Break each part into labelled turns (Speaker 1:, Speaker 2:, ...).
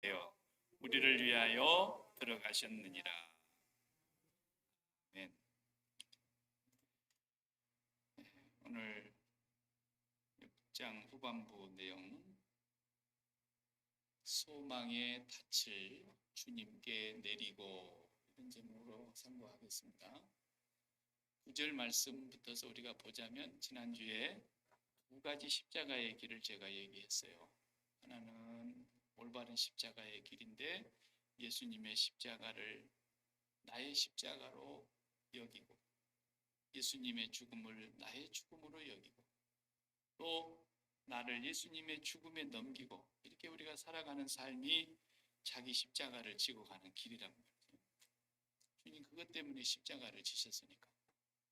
Speaker 1: 되어 우리를 위하여 들어가셨느니라. 아멘. 오늘 6장 후반부 내용, 소망의 닻을 주님께 내리고, 이런 제목으로 상고하겠습니다. 9절 말씀부터서 우리가 보자면, 지난주에 두 가지 십자가의 길을 제가 얘기했어요. 하나는 올바른 십자가의 길인데, 예수님의 십자가를 나의 십자가로 여기고, 예수님의 죽음을 나의 죽음으로 여기고, 또 나를 예수님의 죽음에 넘기고, 이렇게 우리가 살아가는 삶이 자기 십자가를 지고 가는 길이란 말이에요. 주님 그것 때문에 십자가를 지셨으니까.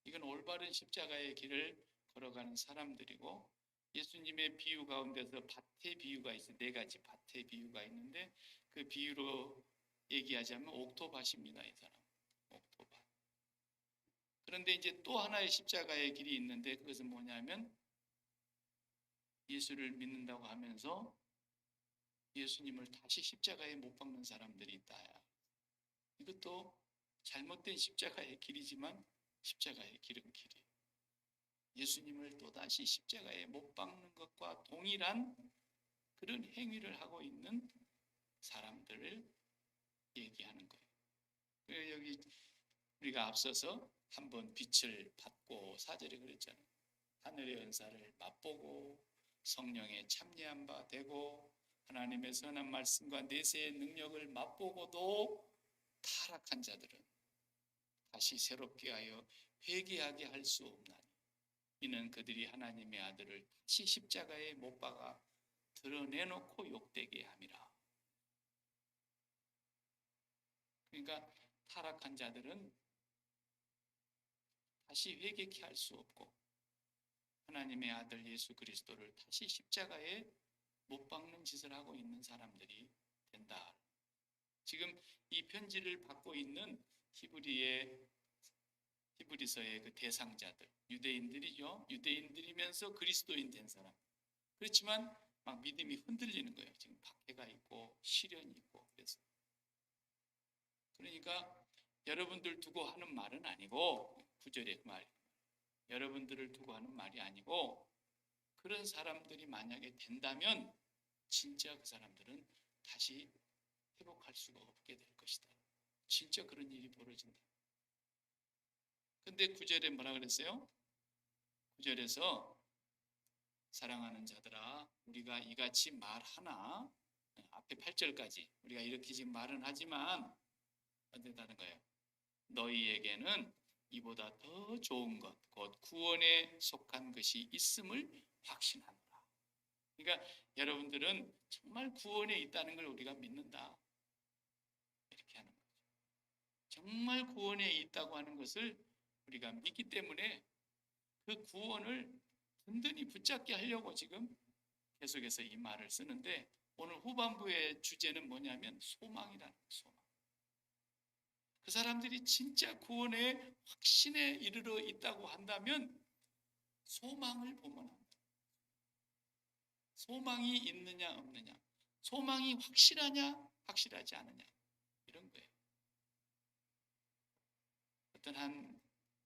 Speaker 1: 이건 올바른 십자가의 길을 걸어가는 사람들이고, 예수님의 비유 가운데서 밭의 비유가 있어요. 네 가지 밭의 비유가 있는데, 그 비유로 얘기하자면 옥토밭입니다. 이 사람 옥토밭. 그런데 이제 또 하나의 십자가의 길이 있는데, 그것은 뭐냐면 예수를 믿는다고 하면서 예수님을 다시 십자가에 못 박는 사람들이 있다. 이것도 잘못된 십자가의 길이지만 십자가의 길은 길이에요. 예수님을 또다시 십자가에 못 박는 것과 동일한 그런 행위를 하고 있는 사람들을 얘기하는 거예요. 여기 우리가 앞서서 한번 빛을 받고, 4절에 그랬잖아요. 하늘의 은사를 맛보고 성령에 참여한 바 되고, 하나님의 선한 말씀과 내세의 능력을 맛보고도 타락한 자들은 다시 새롭게 하여 회개하게 할 수 없나니, 이는 그들이 하나님의 아들을 다시 십자가에 못 박아 드러내놓고 욕되게 함이라. 그러니까 타락한 자들은 다시 회개케 할 수 없고, 하나님의 아들 예수 그리스도를 다시 십자가에 못 박는 짓을 하고 있는 사람들이 된다. 지금 이 편지를 받고 있는 히브리서의 그 대상자들, 유대인들이죠. 유대인들이면서 그리스도인 된 사람. 그렇지만 막 믿음이 흔들리는 거예요. 지금 박해가 있고 시련이 있고. 그래서 그러니까 여러분들 두고 하는 말은 아니고, 9절의 말, 여러분들을 두고 하는 말이 아니고, 그런 사람들이 만약에 된다면 진짜 그 사람들은 다시 회복할 수가 없게 될 것이다. 진짜 그런 일이 벌어진다. 근데 9절에 뭐라 그랬어요? 9절에서 사랑하는 자들아, 우리가 이같이 말하나, 앞에 8절까지 우리가 이렇게 지금 말은 하지만 어떻다는 거예요? 너희에게는 이보다 더 좋은 것, 곧 구원에 속한 것이 있음을 확신하노라. 그러니까 여러분들은 정말 구원에 있다는 걸 우리가 믿는다. 이렇게 하는 거죠. 정말 구원에 있다고 하는 것을 우리가 믿기 때문에 그 구원을 든든히 붙잡게 하려고 지금 계속해서 이 말을 쓰는데, 오늘 후반부의 주제는 뭐냐면 소망이라는 거예요. 소망. 그 사람들이 진짜 구원의 확신에 이르러 있다고 한다면 소망을 보면 합니다. 소망이 있느냐 없느냐, 소망이 확실하냐 확실하지 않느냐, 이런 거예요. 어떤 한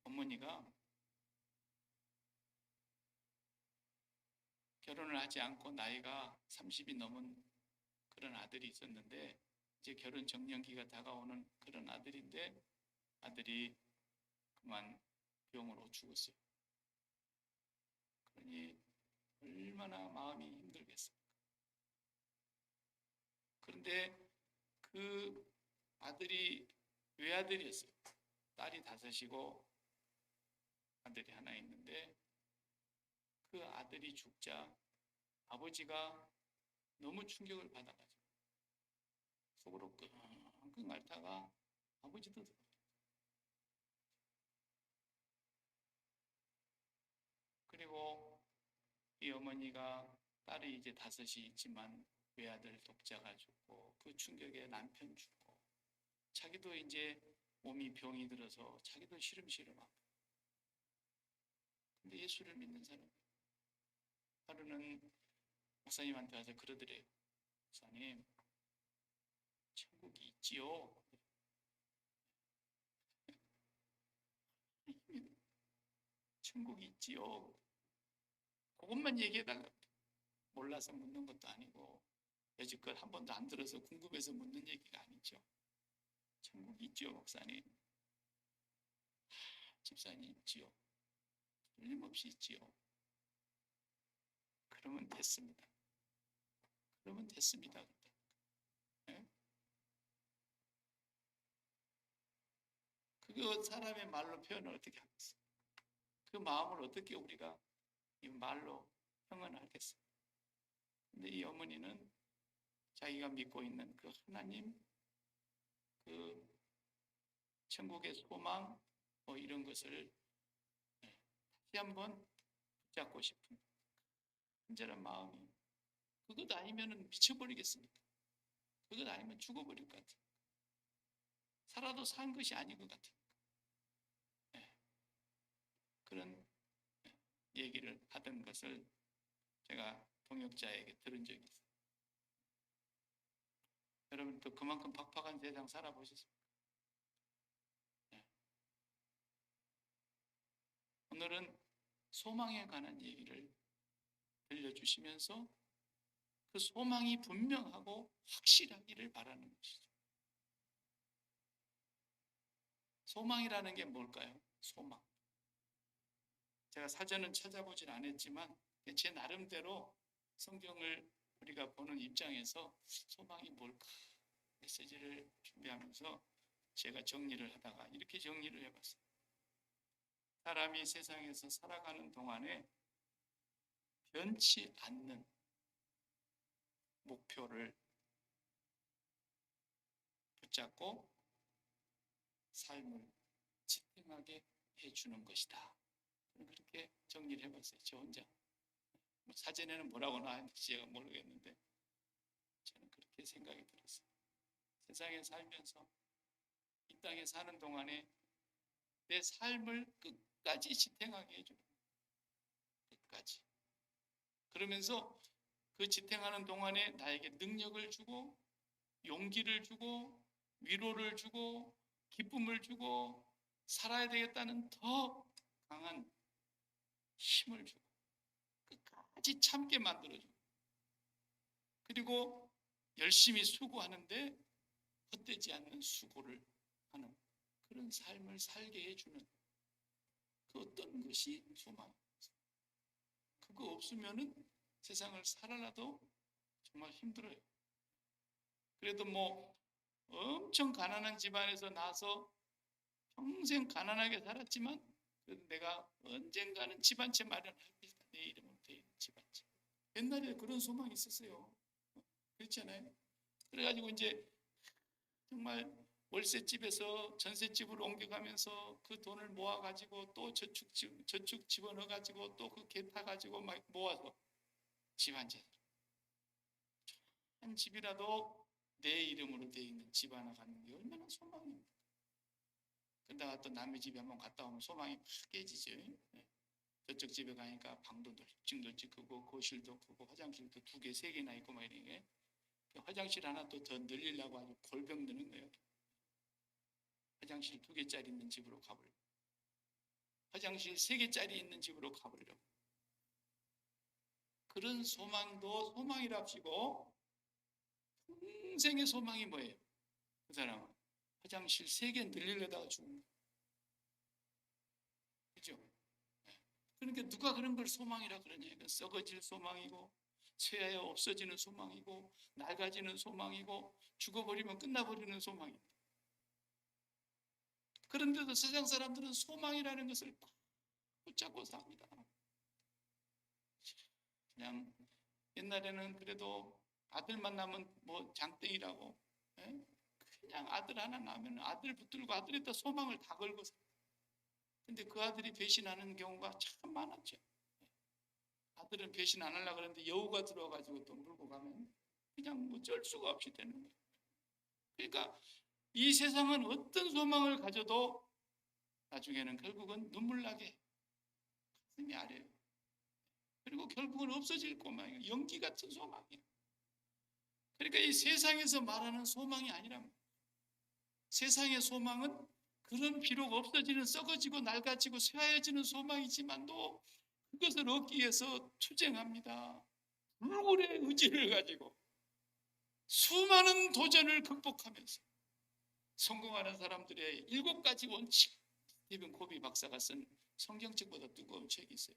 Speaker 1: 어머니가 결혼을 하지 않고 나이가 30이 넘은 그런 아들이 있었는데, 이제 결혼 정년기가 다가오는 그런 아들인데, 아들이 그만 병으로 죽었어요. 그러니 얼마나 마음이 힘들겠습니까? 그런데 그 아들이 외아들이었어요. 딸이 5이고 아들이 하나 있는데, 그 아들이 죽자 아버지가 너무 충격을 받아가지고 속으로 끙끙 앓다가 아버지도 들어요. 그리고 이 어머니가, 딸이 이제 5이 있지만 외아들 독자가 죽고, 그 충격에 남편 죽고, 자기도 이제 몸이 병이 들어서 자기도 시름시름하고. 근데 예수를 믿는 사람, 하루는 목사님한테 와서 그러더래요. 목사님, 있지요. 천국이 있지요. 그것만 얘기해달라. 몰라서 묻는 것도 아니고 여지껏 한 번도 안 들어서 궁금해서 묻는 얘기가 아니죠. 천국이 있지요, 목사님. 집사님 있지요. 틀림없이 있지요. 그러면 됐습니다. 그러면 됐습니다. 네? 그거 사람의 말로 표현을 어떻게 하겠어요? 그 마음을 어떻게 우리가 이 말로 형언하겠어요? 근데 이 어머니는 자기가 믿고 있는 그 하나님, 그 천국의 소망, 뭐 이런 것을 다시 한번 붙잡고 싶은 간절한 마음이, 그것 아니면 미쳐버리겠습니다. 그것 아니면 죽어버릴 것 같아요. 살아도 산 것이 아닌 것 같아요. 그런 얘기를 하던 것을 제가 동역자에게 들은 적이 있어요. 여러분도 그만큼 팍팍한 세상 살아보셨습니까? 오늘은 소망에 관한 얘기를 들려주시면서 그 소망이 분명하고 확실하기를 바라는 것이죠. 소망이라는 게 뭘까요? 소망. 제가 사전은 찾아보진 않았지만 제 나름대로 성경을 우리가 보는 입장에서 소망이 뭘까 메시지를 준비하면서 제가 정리를 하다가 이렇게 정리를 해봤어요. 사람이 세상에서 살아가는 동안에 변치 않는 목표를 붙잡고 삶을 지탱하게 해주는 것이다. 그렇게 정리를 해봤어요. 저 혼자. 사전에는 뭐라고 나왔는지 제가 모르겠는데 저는 그렇게 생각이 들었어요. 세상에 살면서 이 땅에 사는 동안에 내 삶을 끝까지 지탱하게 해주는 거예요. 끝까지. 그러면서 그 지탱하는 동안에 나에게 능력을 주고 용기를 주고 위로를 주고 기쁨을 주고 살아야 되겠다는 더 강한 힘을 주고 끝까지 참게 만들어주고 그리고 열심히 수고하는데 헛되지 않는 수고를 하는 그런 삶을 살게 해주는 그 어떤 것이 소망입니다. 그거 없으면은 세상을 살아라도 정말 힘들어요. 그래도 뭐 엄청 가난한 집안에서 나서 평생 가난하게 살았지만 그래도 내가 언젠가는 집 한 채 마련할 것이다. 내 이름으로 되어 있는 집 한 채. 옛날에 그런 소망이 있었어요. 그렇잖아요. 그래가지고 이제 정말 월세집에서 전세집으로 옮겨가면서 그 돈을 모아가지고 또 저축 집어넣어가지고 또 그 개 타가지고 막 모아서 집 한 채. 한 집이라도 내 이름으로 되어 있는 집 하나 갖는 게 얼마나 소망입니까? 그러다가 또 남의 집에 한번 갔다 오면 소망이 팍 깨지죠. 저쪽 집에 가니까 방도 널찍 크고 거실도 크고 화장실도 2개, 3개나 있고 막 이런 게 화장실 하나 또 더 늘리려고 아주 골병 드는 거예요. 화장실 2개짜리 있는 집으로 가보려고. 화장실 3개짜리 있는 집으로 가보려고. 그런 소망도 소망이랍시고 평생의 소망이 뭐예요? 그 사람은 화장실 3개 늘리려다가 죽은 거예요. 그죠? 그러니까 누가 그런 걸 소망이라 그러냐. 그러니까 썩어질 소망이고 쇠하여 없어지는 소망이고 낡아지는 소망이고 죽어버리면 끝나버리는 소망입니다. 그런데도 세상 사람들은 소망이라는 것을 붙잡고 삽니다. 그냥 옛날에는 그래도 아들만 나면 뭐 장땡이라고 그냥 아들 하나 나면 아들 붙들고 아들에다 소망을 다 걸고 삽니다. 근데 그 아들이 배신하는 경우가 참 많았죠. 아들은 배신 안 하려고 그러는데 여우가 들어와가지고 또 물고 가면 그냥 뭐 어쩔 수가 없이 되는 거예요. 그러니까 이 세상은 어떤 소망을 가져도 나중에는 결국은 눈물 나게 가슴이 아려요. 그리고 결국은 없어질 꼬마예요. 연기 같은 소망이에요. 그러니까 이 세상에서 말하는 소망이 아니란 세상의 소망은 그런 비록 없어지는 썩어지고 낡아지고 쇠하여지는 소망이지만도 그것을 얻기 위해서 투쟁합니다. 불굴의 의지를 가지고 수많은 도전을 극복하면서 성공하는 사람들의 7가지 원칙, 스티븐 코비 박사가 쓴 성경책보다 뜨거운 책이 있어요.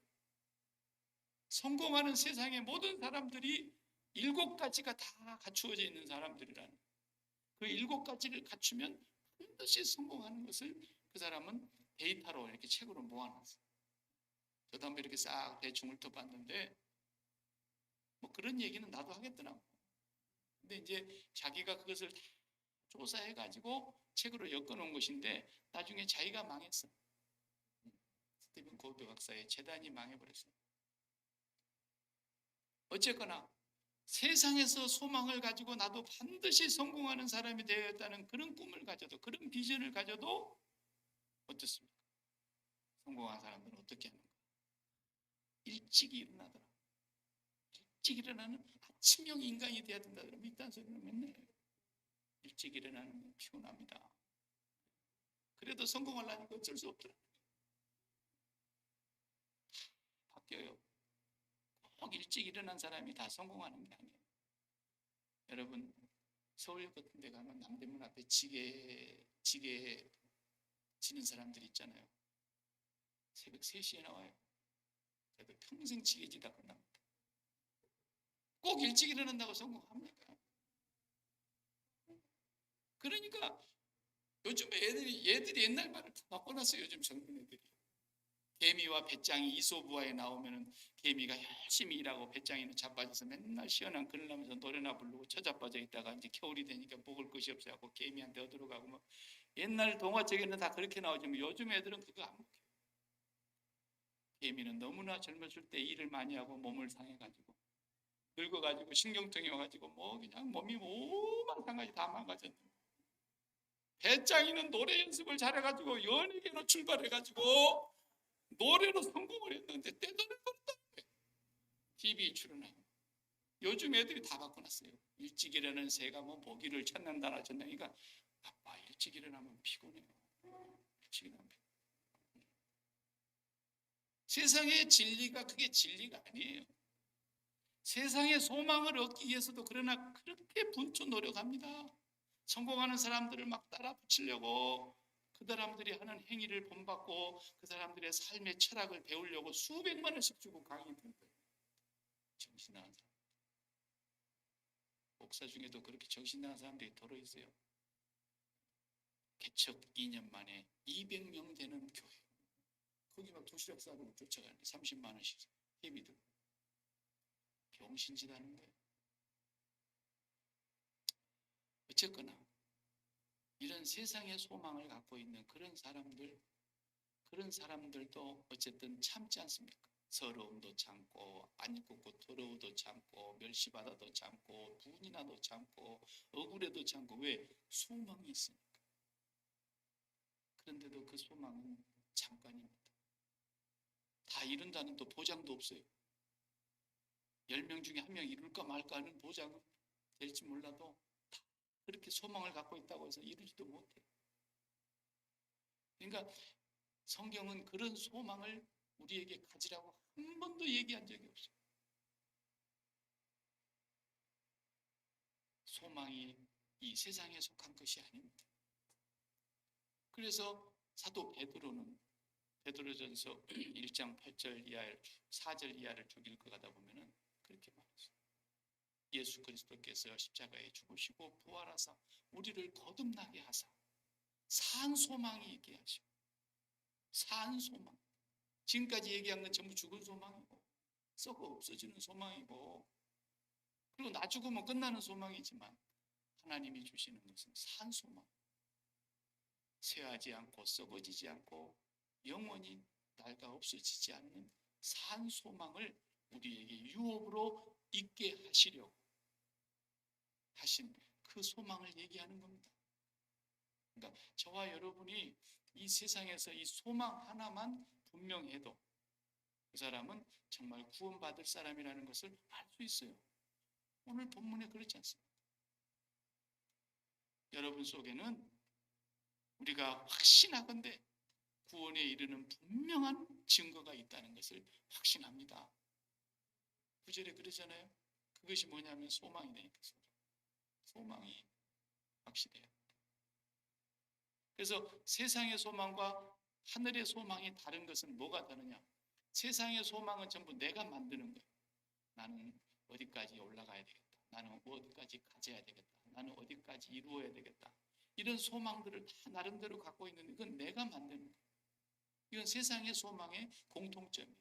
Speaker 1: 성공하는 세상의 모든 사람들이 7가지가 다 갖추어져 있는 사람들이라는, 그 7가지를 갖추면 반드시 성공하는 것을 그 사람은 데이터로 이렇게 책으로 모아놨어요. 저도 한번 이렇게 싹 대충 훑어봤는데 뭐 그런 얘기는 나도 하겠더라고. 근데 이제 자기가 그것을 다 조사해가지고 책으로 엮어놓은 것인데 나중에 자기가 망했어. 스티븐 코비 박사의 재단이 망해버렸어요. 어쨌거나 세상에서 소망을 가지고 나도 반드시 성공하는 사람이 되어야겠다는 그런 꿈을 가져도, 그런 비전을 가져도 어떻습니까? 성공한 사람들은 어떻게 하는가? 일찍 일어나더라. 일찍 일어나는 아침형 인간이 돼야 된다 그러면 이딴 소리는 맨날 해요. 일찍 일어나는 건 피곤합니다. 그래도 성공하려니까 어쩔 수 없더라. 바뀌어요. 꼭 일찍 일어난 사람이 다 성공하는 게 아니에요. 여러분 서울역 같은 데 가면 남대문 앞에 지게 지는 사람들 있잖아요. 새벽 3시에 나와요. 그래도 평생 지게지다 끝납니다. 꼭 일찍 일어난다고 성공합니까? 그러니까 요즘 얘들이 옛날 말을 다 바꿔놨어요. 요즘 젊은 애들이. 개미와 배짱이 이솝우화에 나오면은 개미가 열심히 일하고 배짱이는 자빠져서 맨날 시원한 그늘 나면서 노래나 부르고 처자빠져 있다가 이제 겨울이 되니까 먹을 것이 없어갖고 개미한테 얻으러가고 뭐 옛날 동화책에는 다 그렇게 나오지만 요즘 애들은 그거 안 먹혀요. 개미는 너무나 젊었을 때 일을 많이 하고 몸을 상해가지고 늙어가지고 신경통이 와가지고 뭐 그냥 몸이 오만 상가지 다 망가졌는데 배짱이는 노래 연습을 잘해가지고 연예계로 출발해가지고 노래로 성공을 했는데 떼돈을 벌었다는 거예요. TV에 출연해요. 요즘 애들이 다 바꿔놨어요. 일찍 일어나는 새가 뭐 먹이를 찾는다나 전다니까 아빠 일찍 일어나면 피곤해요. 일찍 일어나면 피곤해요. 세상의 진리가 그게 진리가 아니에요. 세상의 소망을 얻기 위해서도 그러나 그렇게 분투 노력합니다. 성공하는 사람들을 막 따라 붙이려고 그 사람들이 하는 행위를 본받고 그 사람들의 삶의 철학을 배우려고 수백만 원씩 주고 강의 듣는다. 정신 나간 사람. 목사 중에도 그렇게 정신 나간 사람들이 더러 있어요. 개척 2년 만에 200명 되는 교회. 거기 막 도시락 싸고 쫓아가는데 30만 원씩 예비 들고. 병신짓 하는 거예요. 어쨌거나 이런 세상의 소망을 갖고 있는 그런 사람들도 어쨌든 참지 않습니까? 서러움도 참고 안 입고 더러워도 참고 멸시받아도 참고 분이 나도 참고 억울해도 참고. 왜? 소망이 있으니까. 그런데도 그 소망은 잠깐입니다. 다 이룬다는 또 보장도 없어요. 10명 중에 1명 이룰까 말까 하는 보장은 될지 몰라도 다 그렇게 소망을 갖고 있다고 해서 이루지도 못해요. 그러니까 성경은 그런 소망을 우리에게 가지라고 한 번도 얘기한 적이 없어요. 소망이 이 세상에 속한 것이 아닙니다. 그래서 사도 베드로전서 1장 8절 이하 4절 이하를 쭉 읽어가다 보면은 그렇게 말했어요. 예수 그리스도께서 십자가에 죽으시고 부활하사 우리를 거듭나게 하사 산 소망이 있게 하시고, 산 소망. 지금까지 얘기한 건 전부 죽은 소망이고 썩어 없어지는 소망이고 그리고 나 죽으면 끝나는 소망이지만 하나님이 주시는 것은 산 소망. 쇠하지 않고 썩어지지 않고 영원히 낡아 없어지지 않는 산 소망을 우리에게 유업으로 있게 하시려고 하신 그 소망을 얘기하는 겁니다. 그러니까 저와 여러분이 이 세상에서 이 소망 하나만 분명해도 그 사람은 정말 구원받을 사람이라는 것을 알 수 있어요. 오늘 본문에 그렇지 않습니다. 여러분 속에는 우리가 확신하건대 구원에 이르는 분명한 증거가 있다는 것을 확신합니다. 9절에 그러잖아요. 그것이 뭐냐면 소망이니까 소망이 확실해요. 그래서 세상의 소망과 하늘의 소망이 다른 것은 뭐가 다르냐? 세상의 소망은 전부 내가 만드는 거예요. 나는 어디까지 올라가야 되겠다. 나는 어디까지 가져야 되겠다. 나는 어디까지 이루어야 되겠다. 이런 소망들을 다 나름대로 갖고 있는데 이건 내가 만드는 거예요. 이건 세상의 소망의 공통점이에요.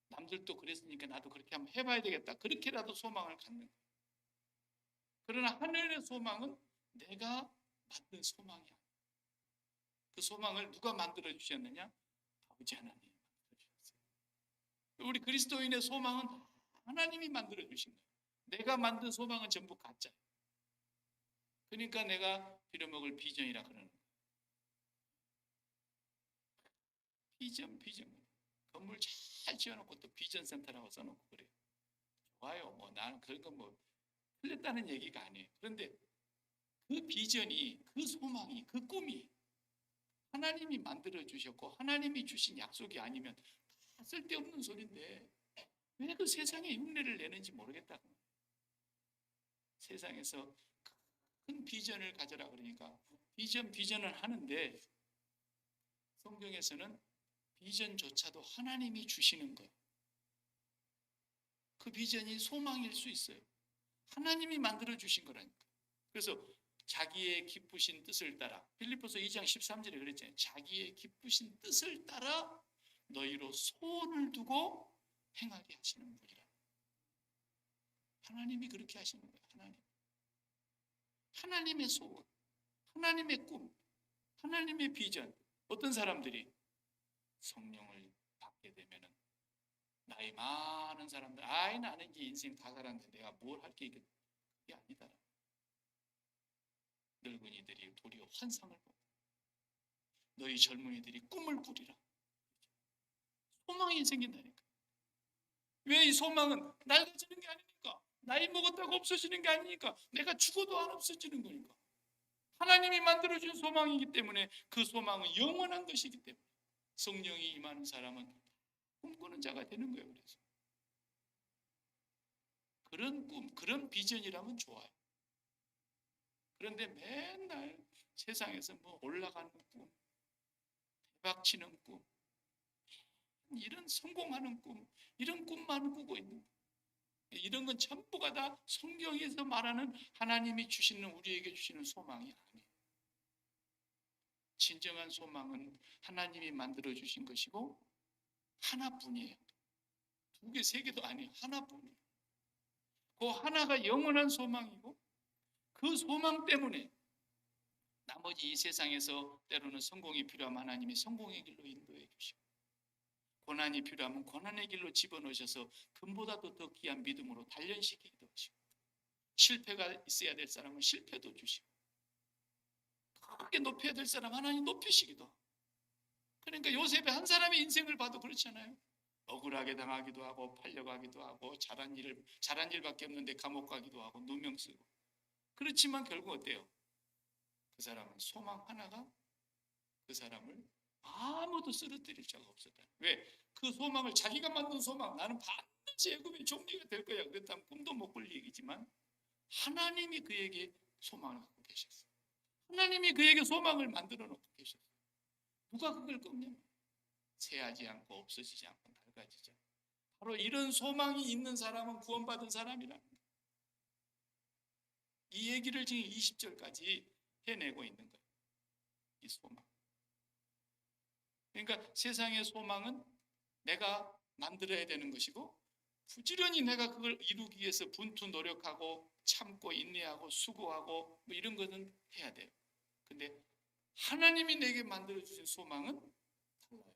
Speaker 1: 남들도 그랬으니까 나도 그렇게 한번 해봐야 되겠다. 그렇게라도 소망을 갖는 거예요. 그러나 하늘의 소망은 내가 만든 소망이야. 그 소망을 누가 만들어 주셨느냐? 아버지 하나님이 만들어 주셨어요. 우리 그리스도인의 소망은 하나님이 만들어 주신 거예요. 내가 만든 소망은 전부 가짜예요. 그러니까 내가 빌어먹을 비전이라 그러는 거예요. 비전. 건물 잘 지어놓고 또 비전 센터라고 써놓고 그래요. 좋아요. 뭐 나는 그런 거 뭐 틀렸다는 얘기가 아니에요. 그런데 그 비전이, 그 소망이, 그 꿈이 하나님이 만들어 주셨고 하나님이 주신 약속이 아니면 다 쓸데없는 소리인데 왜 그 세상에 흉내를 내는지 모르겠다고. 세상에서 큰 비전을 가져라 그러니까 비전을 하는데 성경에서는 비전조차도 하나님이 주시는 것. 그 비전이 소망일 수 있어요. 하나님이 만들어 주신 거라니까. 그래서 자기의 기쁘신 뜻을 따라 빌립보서 2장 13절에 그랬잖아요. 자기의 기쁘신 뜻을 따라 너희로 소원을 두고 행하게 하시는 분이라. 하나님이 그렇게 하시는 거예요. 하나님의 소원, 하나님의 꿈, 하나님의 비전. 어떤 사람들이 성령을 받게 되면은 나이 많은 사람들, 나는 이제 인생 다 살았는데 내가 뭘 할 게 있겠다. 그게 아니다. 늙은이들이 도리어 환상을 보고 너희 젊은이들이 꿈을 꾸리라. 소망이 생긴다니까. 왜 이 소망은 낡아지는 게 아니니까. 나이 먹었다고 없어지는 게 아니니까. 내가 죽어도 안 없어지는 거니까. 하나님이 만들어준 소망이기 때문에 그 소망은 영원한 것이기 때문에 성령이 임하는 사람은 꿈꾸는 자가 되는 거예요. 그래서 그런 꿈, 그런 비전이라면 좋아요. 그런데 맨날 세상에서 뭐 올라가는 꿈, 대박치는 꿈, 이런 성공하는 꿈, 이런 꿈만 꾸고 있는 거예요. 이런 건 전부가 다 성경에서 말하는 하나님이 주시는, 우리에게 주시는 소망이 아니에요. 진정한 소망은 하나님이 만들어 주신 것이고 하나뿐이에요. 두 개, 세 개도 아니에요. 하나뿐이에요. 그 하나가 영원한 소망이고 그 소망 때문에 나머지 이 세상에서 때로는 성공이 필요하면 하나님이 성공의 길로 인도해 주시고 고난이 필요하면 고난의 길로 집어넣으셔서 금보다도 더 귀한 믿음으로 단련시키기도 하시고 실패가 있어야 될 사람은 실패도 주시고 크게 높여야 될 사람 하나님 높이시기도 하고. 그러니까 요셉의 한 사람의 인생을 봐도 그렇잖아요. 억울하게 당하기도 하고 팔려가기도 하고 잘한 일밖에 없는데 감옥 가기도 하고 누명 쓰고. 그렇지만 결국 어때요? 그 사람은 소망 하나가 그 사람을 아무도 쓰러뜨릴 자가 없었다. 왜? 그 소망을 자기가 만든 소망, 나는 반드시 애굽의 종리가 될 거야. 그렇다면 꿈도 못 꿀 얘기지만 하나님이 그에게 소망을 갖고 계셨어요. 하나님이 그에게 소망을 만들어 놓고 계셨어요. 누가 그걸 꺾냐? 새하지 않고 없어지지 않고 낡아지죠. 바로 이런 소망이 있는 사람은 구원받은 사람이라는 거예요. 이 얘기를 지금 20절까지 해내고 있는 거예요. 이 소망. 그러니까 세상의 소망은 내가 만들어야 되는 것이고 부지런히 내가 그걸 이루기 위해서 분투 노력하고 참고 인내하고 수고하고 뭐 이런 것은 해야 돼요. 근데 하나님이 내게 만들어주신 소망은 달라요.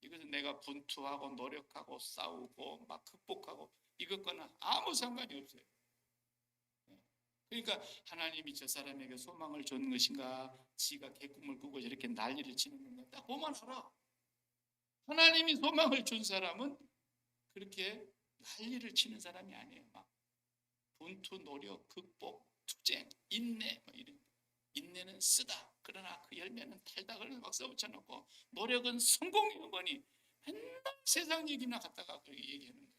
Speaker 1: 이것은 내가 분투하고 노력하고 싸우고 막 극복하고 이것과는 아무 상관이 없어요. 그러니까 하나님이 저 사람에게 소망을 준 것인가, 지가 개꿈을 꾸고 저렇게 난리를 치는 건가, 딱 보면 알아. 하나님이 소망을 준 사람은 그렇게 난리를 치는 사람이 아니에요. 막 분투, 노력, 극복, 투쟁, 인내, 뭐 이런. 인내는 쓰다. 그러나 그 열매는 달다. 그래서 박수 붙여놓고 노력은 성공의 어머니. 맨날 세상 얘기나 갖다가 그렇게 얘기하는 거예요.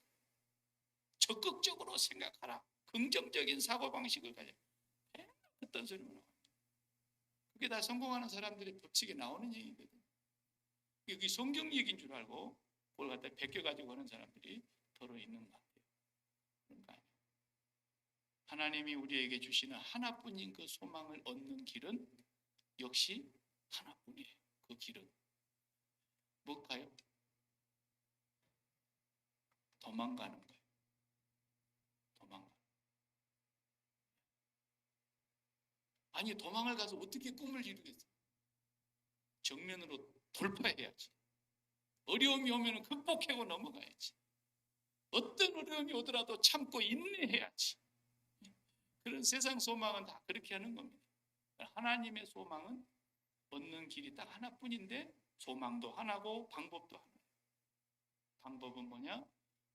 Speaker 1: 적극적으로 생각하라. 긍정적인 사고방식을 가져. 맨날 그딴 소리만 하고. 그게 다 성공하는 사람들의 법칙에 나오는 얘기거든. 여기 성경 얘기인 줄 알고 그걸 갖다 베껴가지고 하는 사람들이 더러 있는 것 같아요. 그런 거 아니에요. 하나님이 우리에게 주시는 하나뿐인 그 소망을 얻는 길은 역시 하나뿐이에요. 그 길은 뭘까요? 도망가는 거예요. 도망가. 아니 도망을 가서 어떻게 꿈을 이루겠어요? 정면으로 돌파해야지. 어려움이 오면 극복하고 넘어가야지. 어떤 어려움이 오더라도 참고 인내해야지. 그런 세상 소망은 다 그렇게 하는 겁니다. 하나님의 소망은 얻는 길이 딱 하나뿐인데 소망도 하나고 방법도 하나예요. 방법은 뭐냐?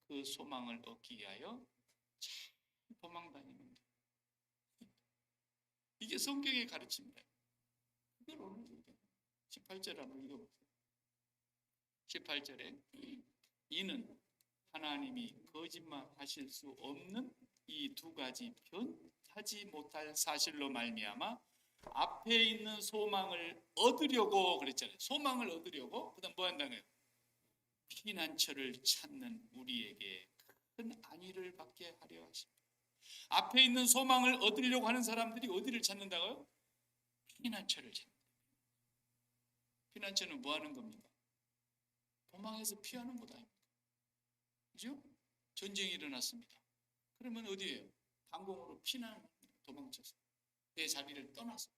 Speaker 1: 그 소망을 얻기 위하여 잘 도망다니는 게. 이게 성경의 가르침이다. 그걸 오늘 18절 한번 읽어보세요. 18절에 이는 하나님이 거짓말하실 수 없는 이 두 가지 변하지 못할 사실로 말미암아 앞에 있는 소망을 얻으려고 그랬잖아요. 소망을 얻으려고 그다음 뭐 한다는 거예요? 피난처를 찾는 우리에게 큰 안위를 받게 하려 하십니다. 앞에 있는 소망을 얻으려고 하는 사람들이 어디를 찾는다고요? 피난처를 찾는다. 피난처는 뭐 하는 겁니까? 도망해서 피하는 것 아닙니까? 그죠? 전쟁이 일어났습니다. 그러면 어디에요? 방공으로 도망쳐서 내 자리를 떠나서.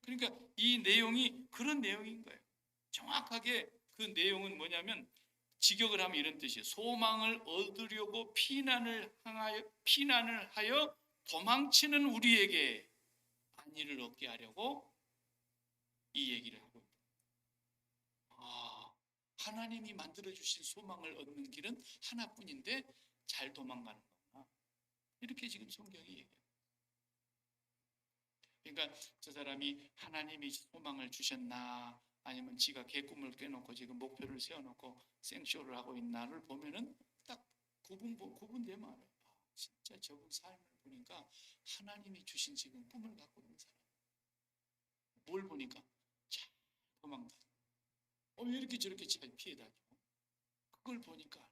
Speaker 1: 그러니까 이 내용이 그런 내용인 거예요. 정확하게 그 내용은 뭐냐면 직역을 하면 이런 뜻이에요. 소망을 얻으려고 피난을 하여 도망치는 우리에게 안위를 얻게 하려고 이 얘기를 하고 있다. 하나님이 만들어주신 소망을 얻는 길은 하나뿐인데 잘 도망가는 거구나. 이렇게 지금 성경이 얘기해요. 그러니까 저 사람이 하나님이 소망을 주셨나 아니면 지가 개꿈을 꿰놓고 지금 목표를 세워놓고 생쇼를 하고 있나를 보면은 딱 구분되면 알아요. 진짜 저분 삶을 보니까 하나님이 주신 지금 꿈을 갖고 있는 사람. 뭘 보니까 잘 도망다녀. 왜 이렇게 저렇게 잘 피해 다니고? 그걸 보니까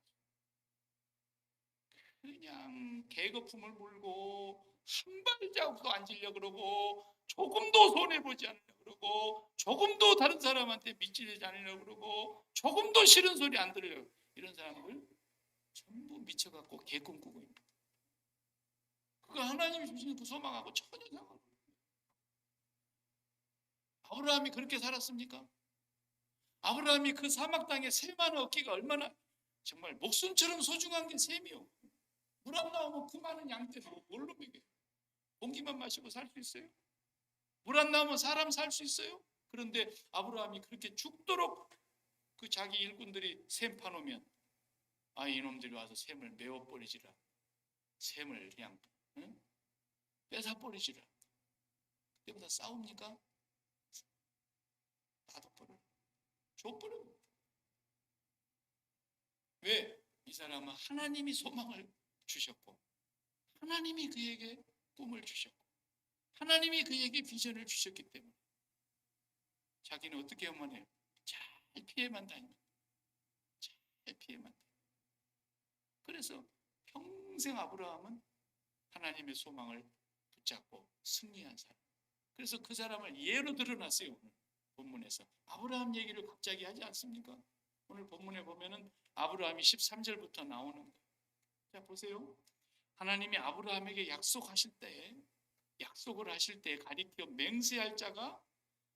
Speaker 1: 그냥 계거품을 물고 한 발자국도 앉으려고 그러고 조금도 손해보지 않으려고 그러고 조금도 다른 사람한테 미치지 않으려고 그러고 조금도 싫은 소리 안 들으려고 이런 사람들 전부 미쳐갖고 개꿈 꾸고 있는 거예요. 그거 하나님이 주시는 그 소망하고 전혀 상관없어요. 아브라함이 그렇게 살았습니까? 아브라함이 그 사막 땅에 샘만 얻기가 얼마나 정말 목숨처럼 소중한 게 샘이요. 물 안 나오면 그 많은 양떼 뭘로 먹여요? 공기만 마시고 살 수 있어요? 물 안 나오면 사람 살 수 있어요? 그런데 아브라함이 그렇게 죽도록 그 자기 일꾼들이 샘 파놓으면 이놈들이 와서 샘을 메워버리지라. 샘을 그냥 뺏어버리지라. 그때보다 싸웁니까? 놔둬버려. 줘버려. 왜? 이 사람은 하나님이 소망을 주셨고 하나님이 그에게 꿈을 주셨고 하나님이 그에게 비전을 주셨기 때문에 자기는 어떻게 하면 해요? 잘 피해만 다닙니다. 잘 피해만 다닙니다. 그래서 평생 아브라함은 하나님의 소망을 붙잡고 승리한 사람. 그래서 그 사람을 예로 드러났어요. 오늘 본문에서 아브라함 얘기를 갑자기 하지 않습니까? 오늘 본문에 보면은 아브라함이 13절부터 나오는 거예요. 자 보세요. 하나님이 아브라함에게 약속을 하실 때 가리켜 맹세할 자가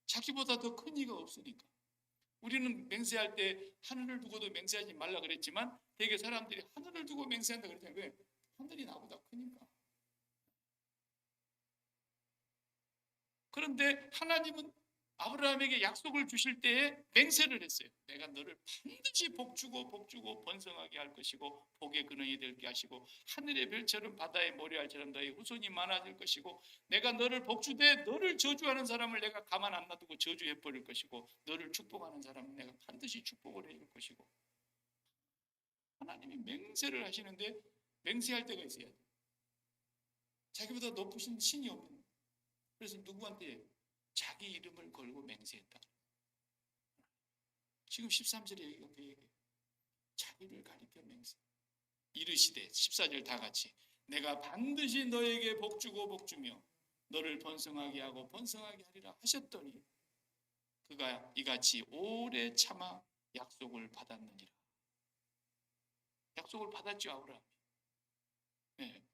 Speaker 1: 자기보다 더 큰 이가 없으니까. 우리는 맹세할 때 하늘을 두고도 맹세하지 말라 그랬지만 되게 사람들이 하늘을 두고 맹세한다 그랬잖아요. 왜? 하늘이 나보다 크니까. 그런데 하나님은 아브라함에게 약속을 주실 때에 맹세를 했어요. 내가 너를 반드시 복주고 번성하게 할 것이고 복의 근원이 되게 하시고 하늘의 별처럼 바다의 모래알처럼 너의 후손이 많아질 것이고 내가 너를 복주되 너를 저주하는 사람을 내가 가만 안 놔두고 저주해 버릴 것이고 너를 축복하는 사람은 내가 반드시 축복을 해줄 것이고 하나님이 맹세를 하시는데 맹세할 때가 있어야 돼요. 자기보다 높으신 신이 없는. 그래서 누구한테 자기 이름을 걸고 맹세했다. 지금 13절에 얘기해요. 자기를 가리켜 맹세. 이르시되 14절 다 같이 내가 반드시 너에게 복주고 복주며 너를 번성하게 하고 번성하게 하리라 하셨더니 그가 이같이 오래 참아 약속을 받았느니라. 약속을 받았죠, 아브라함이. 네.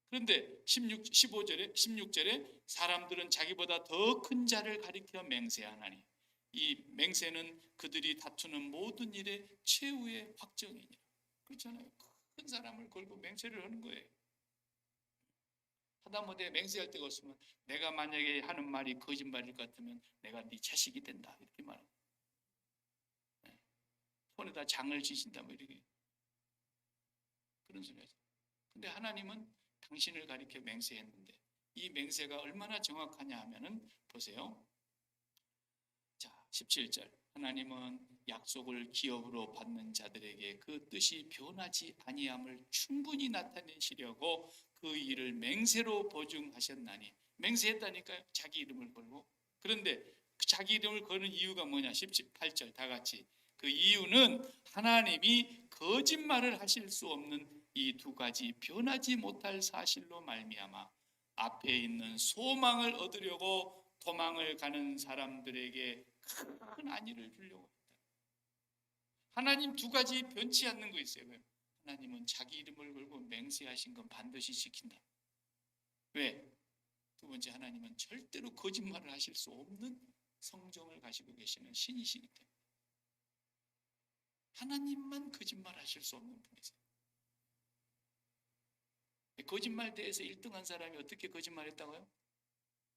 Speaker 1: 그런데 16절에 사람들은 자기보다 더 큰 자를 가리켜 맹세하나니 이 맹세는 그들이 다투는 모든 일의 최후의 확정이니라. 그렇잖아요. 큰 사람을 걸고 맹세를 하는 거예요. 하다못해 맹세할 데가 없으면 내가 만약에 하는 말이 거짓말일 것 같으면 내가 네 자식이 된다 이렇게 말합니다. 네. 손에다 장을 지신다 뭐 이렇게 그런 소리 하죠. 근데 하나님은 당신을 가리켜 맹세했는데 이 맹세가 얼마나 정확하냐 하면은 보세요. 자, 17절. 하나님은 약속을 기업으로 받는 자들에게 그 뜻이 변하지 아니함을 충분히 나타내시려고 그 일을 맹세로 보증하셨나니 맹세했다니까요. 자기 이름을 걸고. 그런데 자기 이름을 거는 이유가 뭐냐? 18절 다 같이. 그 이유는 하나님이 거짓말을 하실 수 없는 이 두 가지 변하지 못할 사실로 말미암아 앞에 있는 소망을 얻으려고 도망을 가는 사람들에게 큰 안위를 주려고 했다. 하나님 두 가지 변치 않는 거 있어요. 하나님은 자기 이름을 걸고 맹세하신 건 반드시 지킨다. 왜? 두 번째, 하나님은 절대로 거짓말을 하실 수 없는 성정을 가지고 계시는 신이시기 때문에 하나님만 거짓말 하실 수 없는 분이세요. 거짓말 대해서 1등한 사람이 어떻게 거짓말했다고요?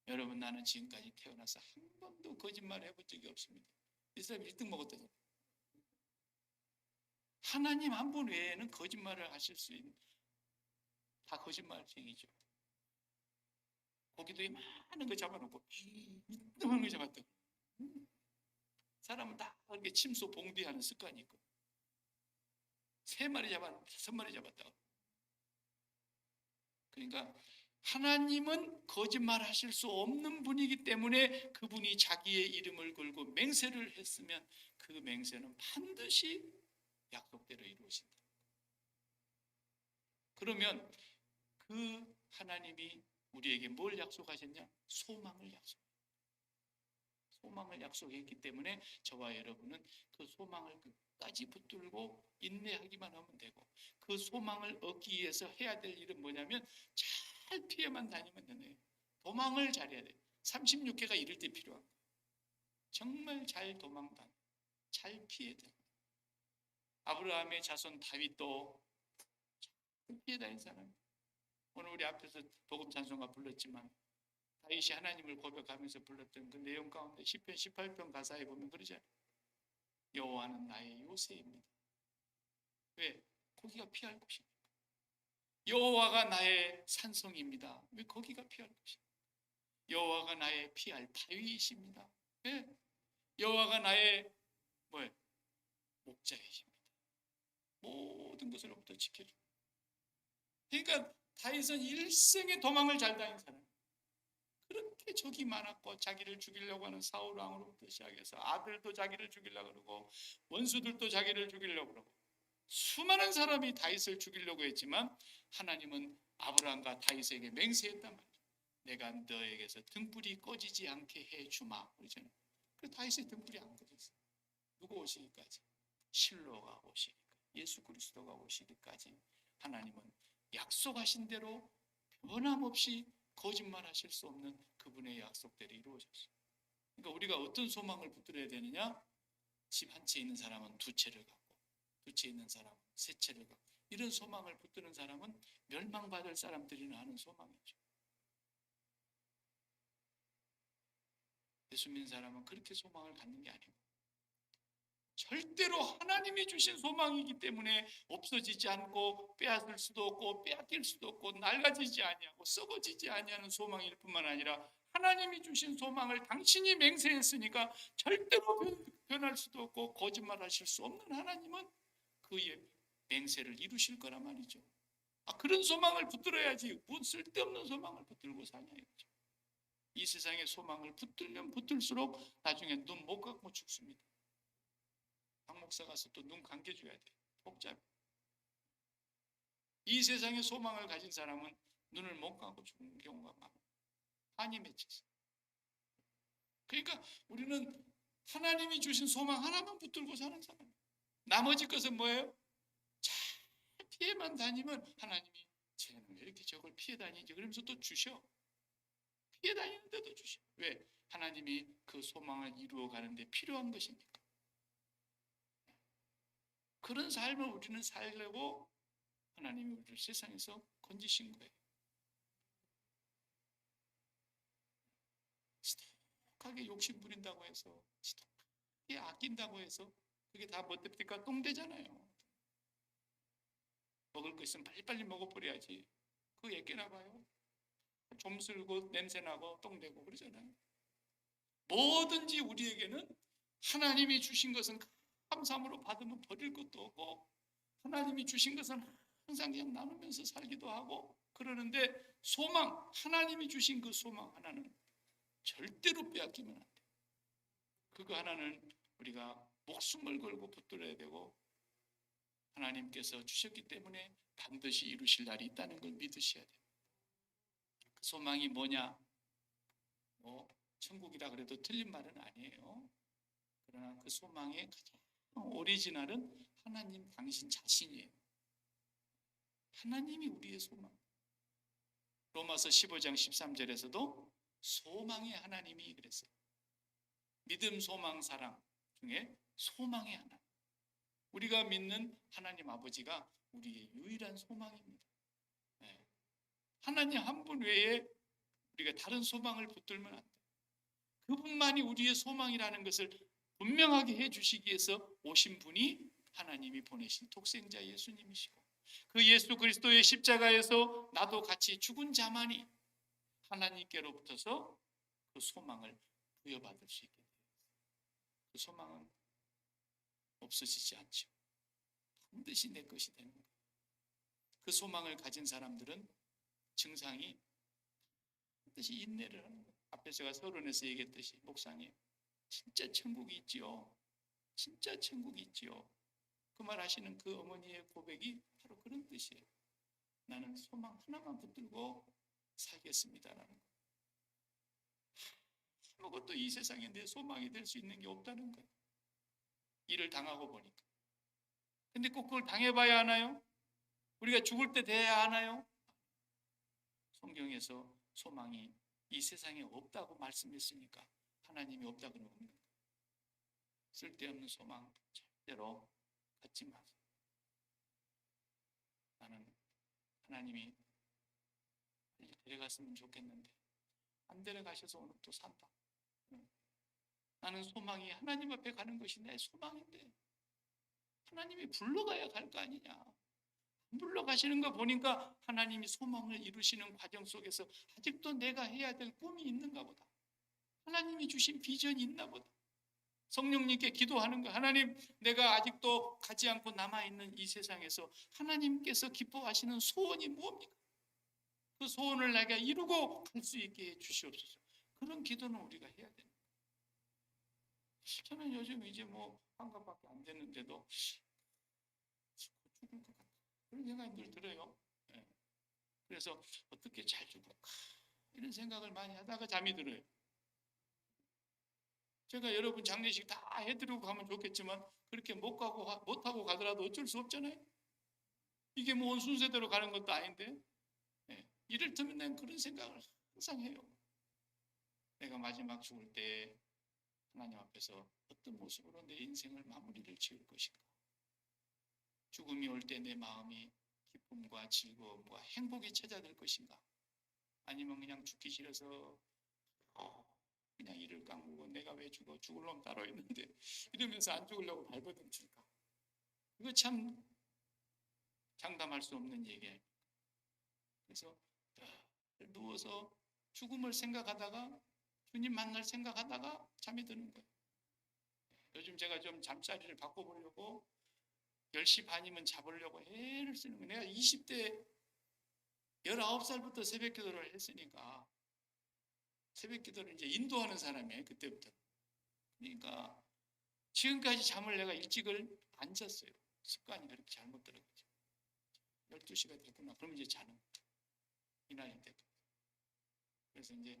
Speaker 1: 여러분, 나는 지금까지 태어나서 한 번도 거짓말 해본 적이 없습니다. 이 사람이 1등 먹었다잖아요. 하나님 한 분 외에는 거짓말을 하실 수 있는 다 거짓말쟁이죠. 고기도 많은 거 잡아놓고 1등한 거 잡았다고. 사람은 다 그렇게 침소 봉대하는 습관이 있고 3마리 잡았는데 5마리 잡았다고. 그러니까 하나님은 거짓말 하실 수 없는 분이기 때문에 그분이 자기의 이름을 걸고 맹세를 했으면 그 맹세는 반드시 약속대로 이루어진다. 그러면 그 하나님이 우리에게 뭘 약속하셨냐? 소망을 약속했기 때문에 저와 여러분은 그 소망을 끝까지 붙들고 인내하기만 하면 되고 그 소망을 얻기 위해서 해야 될 일은 뭐냐면 잘 피해만 다니면 되네요. 도망을 잘해야 돼요. 36회가 이럴 때 필요한 거예요. 정말 잘 도망다니, 잘 피해야 돼요. 아브라함의 자손 다윗도 잘 피해 다닌 사람. 오늘 우리 앞에서 복음 찬송가 불렀지만 다윗이 하나님을 고백하면서 불렀던 그 내용 가운데 시편 18편 가사에 보면 그러잖아요. 여호와는 나의 요새입니다. 왜? 거기가 피할 곳입니다. 여호와가 나의 산성입니다. 왜? 거기가 피할 곳입니다. 여호와가 나의 피할 바위이십니다. 왜? 여호와가 나의 뭐예요? 목자이십니다. 모든 것으로부터 지켜줍니다. 그러니까 다윗은 일생의 도망을 잘 다닌 사람. 그렇게 적이 많았고 자기를 죽이려고 하는 사울 왕으로부터 시작해서 아들도 자기를 죽이려고 그러고 원수들도 자기를 죽이려고 그러고 수많은 사람이 다윗을 죽이려고 했지만 하나님은 아브라함과 다윗에게 맹세했단 말이에요. 내가 너에게서 등불이 꺼지지 않게 해주마. 그러잖아요. 그래서 다윗의 등불이 안 꺼졌어요. 누구 오시기까지? 실로가 오시기까지, 예수 그리스도가 오시기까지 하나님은 약속하신 대로 변함없이 거짓말하실 수 없는 그분의 약속대로 이루어졌어요. 그러니까 우리가 어떤 소망을 붙들어야 되느냐? 집 한 채 있는 사람은 2채를 갖고, 2채 있는 사람은 3채를 갖고, 이런 소망을 붙드는 사람은 멸망받을 사람들이나 하는 소망이죠. 예수 믿는 사람은 그렇게 소망을 갖는 게 아니고 절대로 하나님이 주신 소망이기 때문에 없어지지 않고 빼앗을 수도 없고 빼앗길 수도 없고 낡아지지 아니하고 썩어지지 아니하는 소망일 뿐만 아니라 하나님이 주신 소망을 당신이 맹세했으니까 절대로 변할 수도 없고 거짓말하실 수 없는 하나님은 그의 맹세를 이루실 거란 말이죠. 그런 소망을 붙들어야지 뭔 쓸데없는 소망을 붙들고 사냐 이거죠. 이 세상의 소망을 붙들면 붙들수록 나중에 눈 못 감고 죽습니다. 박 목사 가서 또 눈 감겨줘야 돼. 복잡해. 이 세상의 소망을 가진 사람은 눈을 못 감고 죽는 경우가 많아요. 한이 맺혀서. 그러니까 우리는 하나님이 주신 소망 하나만 붙들고 사는 사람이에요. 나머지 것은 뭐예요? 잘 피해만 다니면 하나님이 쟤는 왜 이렇게 저걸 피해 다니지? 그러면서 또 주셔. 피해 다니는데도 주셔. 왜? 하나님이 그 소망을 이루어 가는데 필요한 것이니까. 그런 삶을 우리는 살려고 하나님이 우리를 세상에서 건지신 거예요. 지독하게 욕심 부린다고 해서, 지독하게 아낀다고 해서 그게 다 뭐 됩니까? 똥되잖아요. 먹을 거 있으면 빨리빨리 먹어버려야지. 그거 얘기나 봐요. 좀 쓸고 냄새나고 똥되고 그러잖아요. 뭐든지 우리에게는 하나님이 주신 것은 감사함으로 받으면 버릴 것도 없고 하나님이 주신 것은 항상 그냥 나누면서 살기도 하고 그러는데 소망, 하나님이 주신 그 소망 하나는 절대로 빼앗기면 안 돼요. 그거 하나는 우리가 목숨을 걸고 붙들어야 되고 하나님께서 주셨기 때문에 반드시 이루실 날이 있다는 걸 믿으셔야 돼요. 그 소망이 뭐냐? 천국이라 그래도 틀린 말은 아니에요. 그러나 그 소망의 가장 오리지널은 하나님 당신 자신이에요. 하나님이 우리의 소망. 로마서 15장 13절에서도 소망의 하나님이 그랬어요. 믿음, 소망, 사랑 중에 소망의 하나님. 우리가 믿는 하나님 아버지가 우리의 유일한 소망입니다. 하나님 한 분 외에 우리가 다른 소망을 붙들면 안 돼요. 그분만이 우리의 소망이라는 것을 분명하게 해주시기 위해서 오신 분이 하나님이 보내신 독생자 예수님이시고 그 예수 그리스도의 십자가에서 나도 같이 죽은 자만이 하나님께로부터서 그 소망을 부여받을 수 있게 돼요. 그 소망은 없어지지 않죠. 반드시 내 것이 되는 거예요. 그 소망을 가진 사람들은 증상이 반드시 인내를 하는 거예요. 앞에 제가 서론에서 얘기했듯이 목사님 진짜 천국이 있지요. 진짜 천국이 있지요. 그 말 하시는 그 어머니의 고백이 바로 그런 뜻이에요. 나는 소망 하나만 붙들고 살겠습니다라는 거. 아무것도 이 세상에 내 소망이 될 수 있는 게 없다는 거예요. 일을 당하고 보니까. 근데 꼭 그걸 당해봐야 하나요? 우리가 죽을 때 돼야 하나요? 성경에서 소망이 이 세상에 없다고 말씀했으니까 하나님이 없다 그러는 거예요. 쓸데없는 소망 절대로 갖지 마세요. 나는 하나님이 데려갔으면 좋겠는데 안 데려가셔서 오늘 또 산다. 나는 소망이 하나님 앞에 가는 것이 내 소망인데 하나님이 불러가야 갈 거 아니냐. 안 불러가시는 거 보니까 하나님이 소망을 이루시는 과정 속에서 아직도 내가 해야 될 꿈이 있는가 보다. 하나님이 주신 비전이 있나 보다. 성령님께 기도하는 거. 하나님, 내가 아직도 가지 않고 남아있는 이 세상에서 하나님께서 기뻐하시는 소원이 뭡니까? 그 소원을 내가 이루고 갈 수 있게 해 주시옵소서. 그런 기도는 우리가 해야 됩니다. 저는 요즘 이제 한갑밖에 안 됐는데도 죽을 것 같다. 그런 생각이 늘 들어요. 그래서 어떻게 잘 죽을까? 이런 생각을 많이 하다가 잠이 들어요. 제가 여러분 장례식 다 해드리고 가면 좋겠지만 그렇게 못하고 가더라도 어쩔 수 없잖아요. 이게 온 순서대로 가는 것도 아닌데 이를테면 난 그런 생각을 항상 해요. 내가 마지막 죽을 때 하나님 앞에서 어떤 모습으로 내 인생을 마무리를 지을 것인가. 죽음이 올 때 내 마음이 기쁨과 즐거움과 행복이 찾아들 것인가. 아니면 그냥 죽기 싫어서 그냥 이를 깡고 왜 죽어? 죽을 놈 따로 있는데 이러면서 안 죽으려고 발버둥 칠까? 이거 참 장담할 수 없는 얘기예요. 그래서 누워서 죽음을 생각하다가 주님 만날 생각하다가 잠이 드는 거예요. 요즘 제가 좀 잠자리를 바꿔보려고 10시 반이면 자보려고 애를 쓰는 거예요. 내가 20대 19살부터 새벽 기도를 했으니까 새벽 기도를 이제 인도하는 사람이에요. 그때부터. 그러니까 지금까지 잠을 내가 일찍을 안 잤어요. 습관이 그렇게 잘못 들어가죠. 12시가 됐구나. 그러면 이제 자는 거예요. 이날인데. 그래서 이제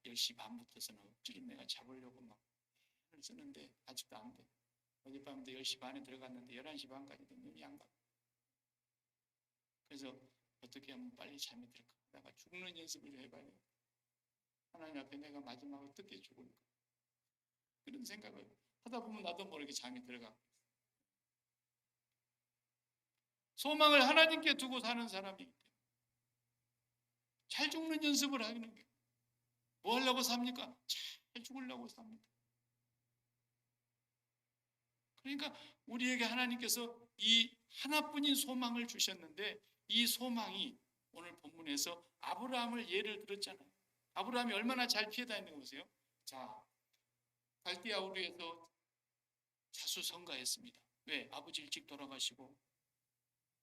Speaker 1: 10시 반부터서는 억지로 내가 자보려고 막 애를 쓰는데 아직도 안 돼. 어젯밤도 10시 반에 들어갔는데 11시 반까지도 눈이 안 가. 그래서 어떻게 하면 빨리 잠이 들까 하다가 죽는 연습을 해봐요. 하나님 앞에 내가 마지막으로 어떻게 죽을까? 그런 생각을 하다 보면 나도 모르게 잠이 들어가. 소망을 하나님께 두고 사는 사람이 잘 죽는 연습을 하는 거예요. 뭐 하려고 삽니까? 잘 죽으려고 삽니다. 그러니까 우리에게 하나님께서 이 하나뿐인 소망을 주셨는데 이 소망이 오늘 본문에서 아브라함을 예를 들었잖아요. 아브라함이 얼마나 잘 피해 다니는 거 보세요. 자, 갈대아 우르에서 자수성가했습니다. 왜? 아버지 일찍 돌아가시고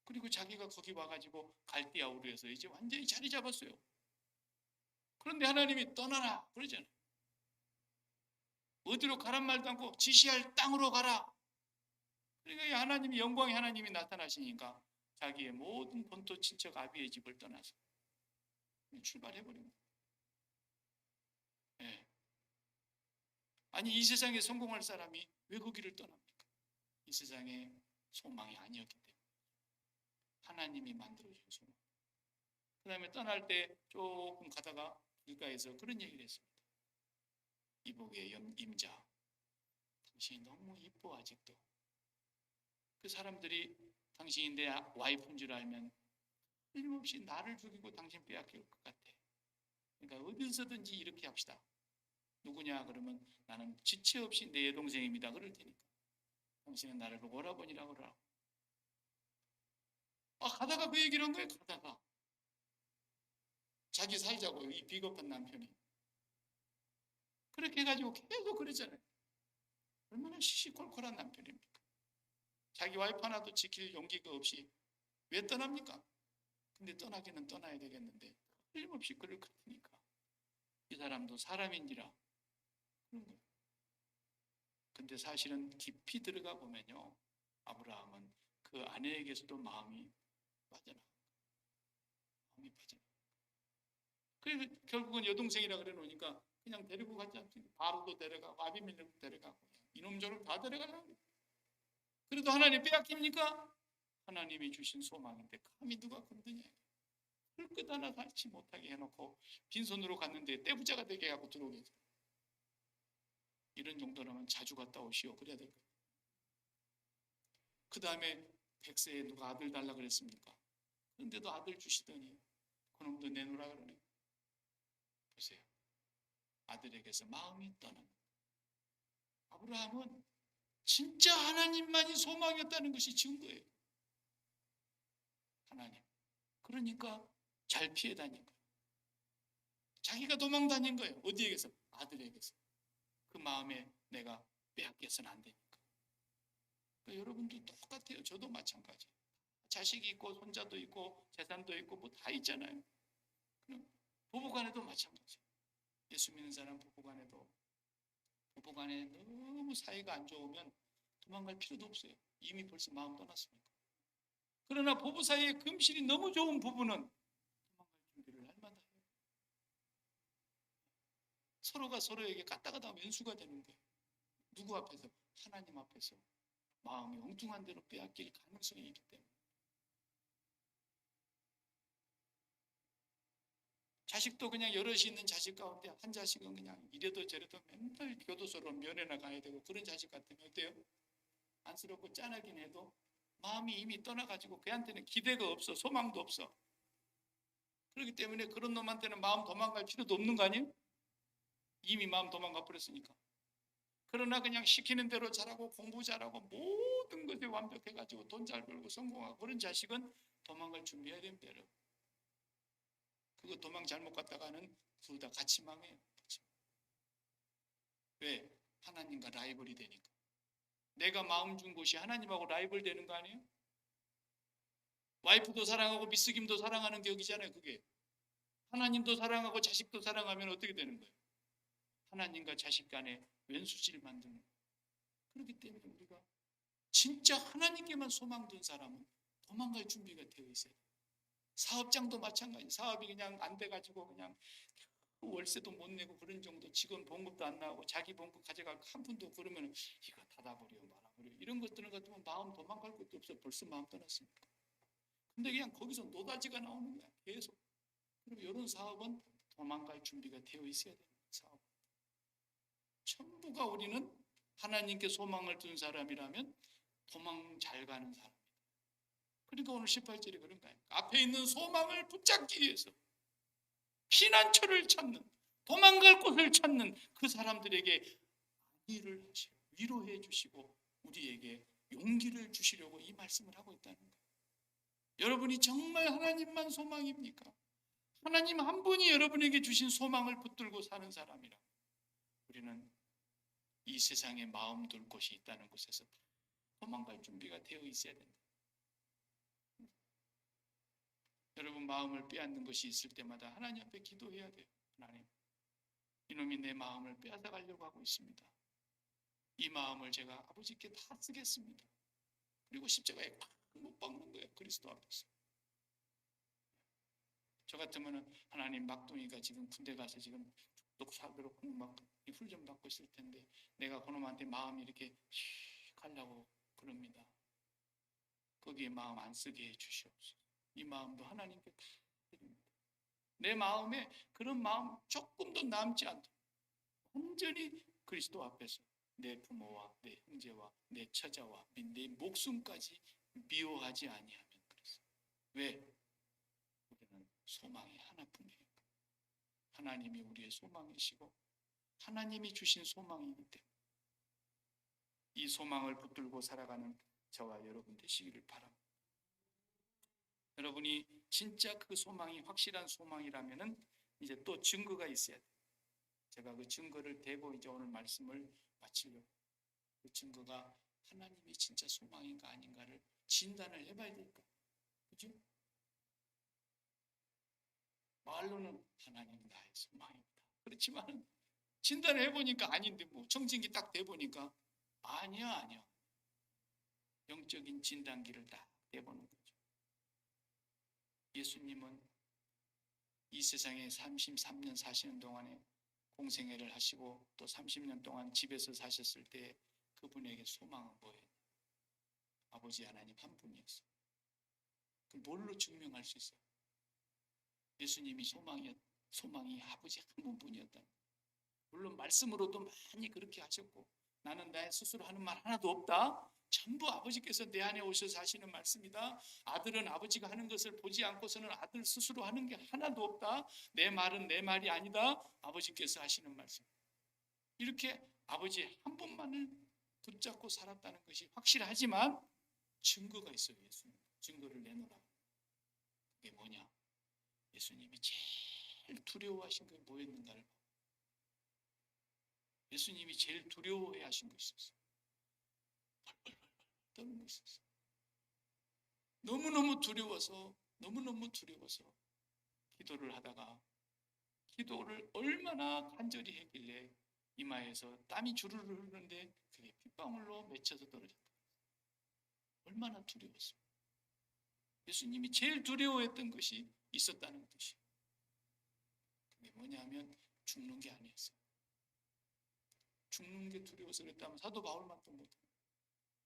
Speaker 1: 그리고 자기가 거기 와가지고 갈대아 우르에서 이제 완전히 자리 잡았어요. 그런데 하나님이 떠나라 그러잖아요. 어디로 가란 말도 않고 지시할 땅으로 가라. 그러니까 하나님이 영광의 하나님이 나타나시니까 자기의 모든 본토 친척 아비의 집을 떠나서 출발해버립니다. 네. 아니 이 세상에 성공할 사람이 왜 거기를 떠납니까? 이 세상에 소망이 아니었기 때문에 하나님이 만들어준 소망. 그 다음에 떠날 때 조금 가다가 길가에서 그런 얘기를 했습니다. 이복의 임자 당신이 너무 이뻐 아직도. 그 사람들이 당신이 내 와이프인 줄 알면 틀림없이 나를 죽이고 당신 빼앗길 것 같아. 그러니까 어디서든지 이렇게 합시다. 누구냐 그러면 나는 지체 없이 내 여동생입니다. 그럴 테니까 당신은 나를 오라버니라고 그러라. 가다가 그 얘기를 한 거예요. 가다가 자기 살자고 이 비겁한 남편이 그렇게 해가지고 계속 그러잖아요. 얼마나 시시콜콜한 남편입니까? 자기 와이프 하나도 지킬 용기가 없이 왜 떠납니까? 근데 떠나기는 떠나야 되겠는데 틀림없이 그럴 것 같으니까 이 사람도 사람인지라 그런 거예요. 근데 사실은 깊이 들어가 보면요, 아브라함은 그 아내에게서도 마음이 빠져나가요. 마음이 빠져나가요. 그래서 결국은 여동생이라 그래 놓으니까 그냥 데리고 가지 않습니까? 바로도 데려가고 아비멜렉도 데려가고 이놈저놈 다 데려가려고. 그래도 하나님 빼앗깁니까? 하나님이 주신 소망인데 감히 누가 건드냐. 흙끝 하나 닿지 못하게 해놓고 빈손으로 갔는데 떼부자가 되게 하고 들어오게 해서 이런 정도라면 자주 갔다 오시오 그래야 될 거예요. 그 다음에 백세에 누가 아들 달라 그랬습니까? 그런데도 아들 주시더니 그놈도 내놓으라 그러네. 보세요. 아들에게서 마음이 떠납니다. 아브라함은 진짜 하나님만이 소망이었다는 것이 증거예요. 하나님. 그러니까 잘 피해 다닌 거예요. 자기가 도망 다닌 거예요. 어디에게서? 아들에게서. 그 마음에 내가 빼앗겨서는 안 되니까. 그러니까 여러분도 똑같아요. 저도 마찬가지. 자식이 있고 손자도 있고 재산도 있고 뭐 다 있잖아요. 그럼 부부간에도 마찬가지. 예수 믿는 사람 부부간에도 너무 사이가 안 좋으면 도망갈 필요도 없어요. 이미 벌써 마음 떠났으니까. 그러나 부부 사이에 금실이 너무 좋은 부부는 도망갈 준비를 할 만해요. 서로가 서로에게 까딱하다 왼수가 되는 거예요. 누구 앞에서? 하나님 앞에서 마음이 엉뚱한 대로 빼앗길 가능성이 있기 때문에. 자식도 그냥 여럿이 있는 자식 가운데 한 자식은 그냥 이래도 저래도 맨날 교도소로 면회나 가야 되고 그런 자식 같으면 어때요? 안쓰럽고 짠하긴 해도 마음이 이미 떠나가지고 걔한테는 기대가 없어. 소망도 없어. 그렇기 때문에 그런 놈한테는 마음 도망갈 필요도 없는 거 아니에요? 이미 마음 도망가 버렸으니까. 그러나 그냥 시키는 대로 잘하고 공부 잘하고 모든 것에 완벽해가지고 돈 잘 벌고 성공하고 그런 자식은 도망갈 준비해야 됩니다. 여러분. 그거 도망 잘못 갔다가는 둘 다 같이 망해요. 왜? 하나님과 라이벌이 되니까. 내가 마음 준 곳이 하나님하고 라이벌 되는 거 아니에요? 와이프도 사랑하고 미스김도 사랑하는 격이잖아요. 그게 하나님도 사랑하고 자식도 사랑하면 어떻게 되는 거예요? 하나님과 자식 간에 왼수질 만드는 거예요. 그렇기 때문에 우리가 진짜 하나님께만 소망 둔 사람은 도망갈 준비가 되어 있어요. 사업장도 마찬가지. 사업이 그냥 안 돼가지고 그냥 월세도 못 내고 그런 정도, 직원 봉급도 안 나오고 자기 봉급 가져가고 한 푼도, 그러면 이거 닫아버려 말아버려 이런 것들은 같으면 마음 도망갈 것도 없어. 벌써 마음 떠났습니까? 근데 그냥 거기서 노다지가 나오는 거야 계속. 그럼 이런 사업은 도망갈 준비가 되어 있어야 되는 사업. 전부가 우리는 하나님께 소망을 둔 사람이라면 도망 잘 가는 사람입니다. 그러니까 오늘 18절이 그런 거예요. 앞에 있는 소망을 붙잡기 위해서 피난처를 찾는, 도망갈 곳을 찾는 그 사람들에게 안위를 하시고 위로해 주시고 우리에게 용기를 주시려고 이 말씀을 하고 있다는 거예요. 여러분이 정말 하나님만 소망입니까? 하나님 한 분이 여러분에게 주신 소망을 붙들고 사는 사람이라 우리는 이 세상에 마음 둘 곳이 있다는 곳에서 도망갈 준비가 되어 있어야 된다. 여러분 마음을 빼앗는 것이 있을 때마다 하나님 앞에 기도해야 돼요. 하나님, 이놈이 내 마음을 빼앗아 가려고 하고 있습니다. 이 마음을 제가 아버지께 다 쓰겠습니다. 그리고 십자가에 못 박는 거예요. 그리스도 앞에서. 저 같으면 하나님, 막둥이가 지금 군대 가서 지금 독사도록 막 훈련 받고 있을 텐데 내가 그놈한테 마음이 이렇게 가려고 그럽니다. 거기에 마음 안 쓰게 해주시옵소서. 이 마음도 하나님께 다 드립니다. 내 마음에 그런 마음 조금도 남지 않도록 완전히 그리스도 앞에서 내 부모와 내 형제와 내 처자와 내 목숨까지 미워하지 아니하면 그래서. 왜? 우리는 소망이 하나뿐이니까. 하나님이 우리의 소망이시고 하나님이 주신 소망이기 때문에 이 소망을 붙들고 살아가는 저와 여러분 되시기를 바랍니다. 여러분이 진짜 그 소망이 확실한 소망이라면은 이제 또 증거가 있어야 돼요. 제가 그 증거를 대고 이제 오늘 말씀을 마치려고. 그 증거가 하나님이 진짜 소망인가 아닌가를 진단을 해봐야 될까? 그죠? 말로는 하나님 나의 소망입니다. 그렇지만 진단을 해보니까 아닌데 뭐 청진기 딱 대보니까 아니야. 영적인 진단기를 딱 대보는 거죠. 예수님은 이 세상에 33년 사시는 동안에 공생애를 하시고 또 30년 동안 집에서 사셨을 때 그분에게 소망은 뭐예요? 아버지 하나님 한 분이었어요. 그 뭘로 증명할 수 있어요? 예수님이 소망이 아버지 한 분뿐이었다. 물론 말씀으로도 많이 그렇게 하셨고 나는 내 스스로 하는 말 하나도 없다. 전부 아버지께서 내 안에 오셔서 하시는 말씀이다. 아들은 아버지가 하는 것을 보지 않고서는 아들 스스로 하는 게 하나도 없다. 내 말은 내 말이 아니다. 아버지께서 하시는 말씀. 이렇게 아버지 한 분만을 붙잡고 살았다는 것이 확실하지만 증거가 있어요. 예수님 증거를 내놓으라. 그게 뭐냐? 예수님이 제일 두려워하신 게 뭐였는가를 봐. 예수님이 제일 두려워하신 것이 있었어요. 펄펄펄 떠는 것이 있었어요. 너무너무 두려워서 기도를 하다가 기도를 얼마나 간절히 했길래 이마에서 땀이 주르르 흐르는데 그게 핏방울로 맺혀서 떨어졌다. 얼마나 두려웠어요. 예수님이 제일 두려워했던 것이 있었다는 뜻이에요. 그게 뭐냐면 죽는 게 아니었어요. 죽는 게 두려워서 그랬다면 사도 바울만도 못해요.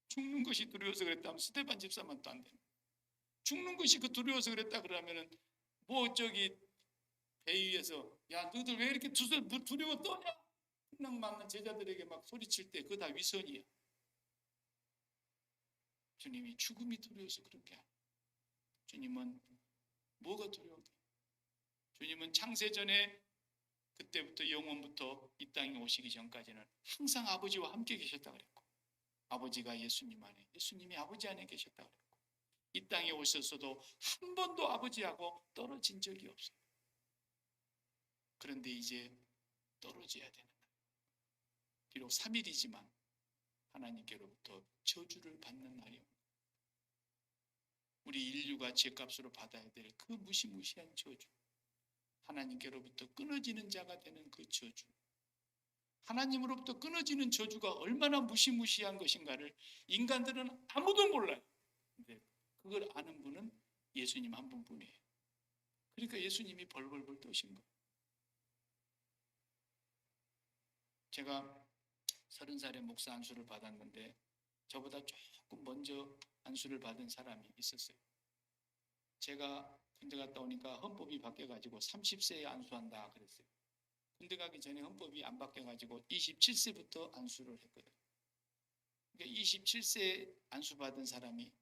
Speaker 1: 죽는 것이 두려워서 그랬다면 스데반 집사만도 안 되는. 죽는 것이 그 두려워서 그랬다 그러면은 뭐 저기 배 위에서 야 너희들 왜 이렇게 두려워 떠냐? 풍랑 맞는 제자들에게 막 소리칠 때 그거 다 위선이야. 주님이 죽음이 두려워서 그런 게 아니에요. 주님은 뭐가 두려워요? 주님은 창세전에 그때부터 영원부터 이 땅에 오시기 전까지는 항상 아버지와 함께 계셨다고 그랬고, 아버지가 예수님 안에, 예수님이 아버지 안에 계셨다고 그랬고, 이 땅에 오셨어도 한 번도 아버지하고 떨어진 적이 없어요. 그런데 이제 떨어져야 되는 거예요. 비록 3일이지만 하나님께로부터 저주를 받는 날이 옵니다. 우리 인류가 죄값으로 받아야 될 그 무시무시한 저주, 하나님께로부터 끊어지는 자가 되는 그 저주, 하나님으로부터 끊어지는 저주가 얼마나 무시무시한 것인가를 인간들은 아무도 몰라요. 근데 그걸 아는 분은 예수님 한 분뿐이에요. 그러니까 예수님이 벌벌벌 떠신 거예요. 제가 30살에 목사 안수를 받았는데 저보다 조금 먼저 안수를 받은 사람이 있었어요. 제가 군대 갔다 오니까 헌법이 바뀌어가지고 30세에 안수한다 그랬어요. 군대 가기 전에 헌법이 안 바뀌어가지고 27세부터 안수를 했거든요. 그러니까 27세에 안수받은 사람이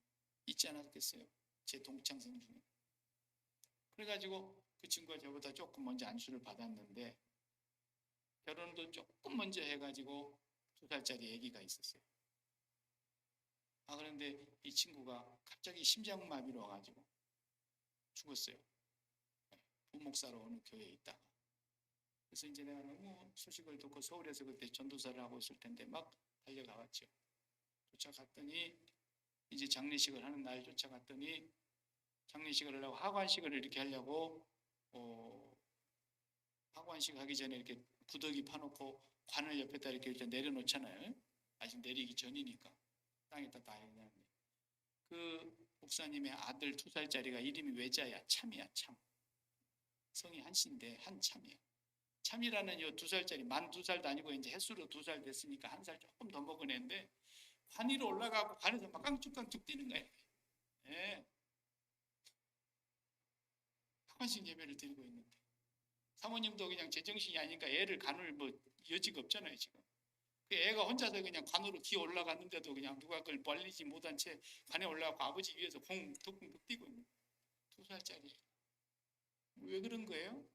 Speaker 1: 있지 않았겠어요? 제 동창생 중에. 그래가지고 그 친구가 저보다 조금 먼저 안수를 받았는데 결혼도 조금 먼저 해가지고 2살짜리 아기가 있었어요. 그런데 이 친구가 갑자기 심장마비로 와가지고 죽었어요. 부목사로 어느 교회에 있다가. 그래서 이제 내가 너무 소식을 듣고 서울에서 그때 전도사를 하고 있을 텐데 막 달려가봤죠. 쫓아갔더니 이제 장례식을 하는 날 쫓아갔더니 장례식을 하려고 하관식을 이렇게 하려고 하관식 하기 전에 이렇게 구더기 파놓고 관을 옆에다 이렇게 내려놓잖아요. 아직 내리기 전이니까 땅에다 놔야 그 목사님의 아들 2살짜리가 이름이 외자야. 참이야. 참. 성이 한씨인데 한참이야. 참이라는 요 2살짜리 만 2살도 아니고 이제 햇수로 2살 됐으니까 1살 조금 더 먹은 애인데 관 위로 올라가고 관에서 막 깡쭉깡쭉 뛰는 거예요. 네. 하관식 예배를 드리고 있는데 사모님도 그냥 제정신이 아니니까 애를 간을 뭐 여지가 없잖아요 지금. 그 애가 혼자서 그냥 관으로 기어 올라갔는데도 그냥 누가 그걸 벌리지 못한 채 관에 올라가고 아버지 위에서 쿵툭쿵툭 뛰고 있는 2살짜리. 왜 그런 거예요?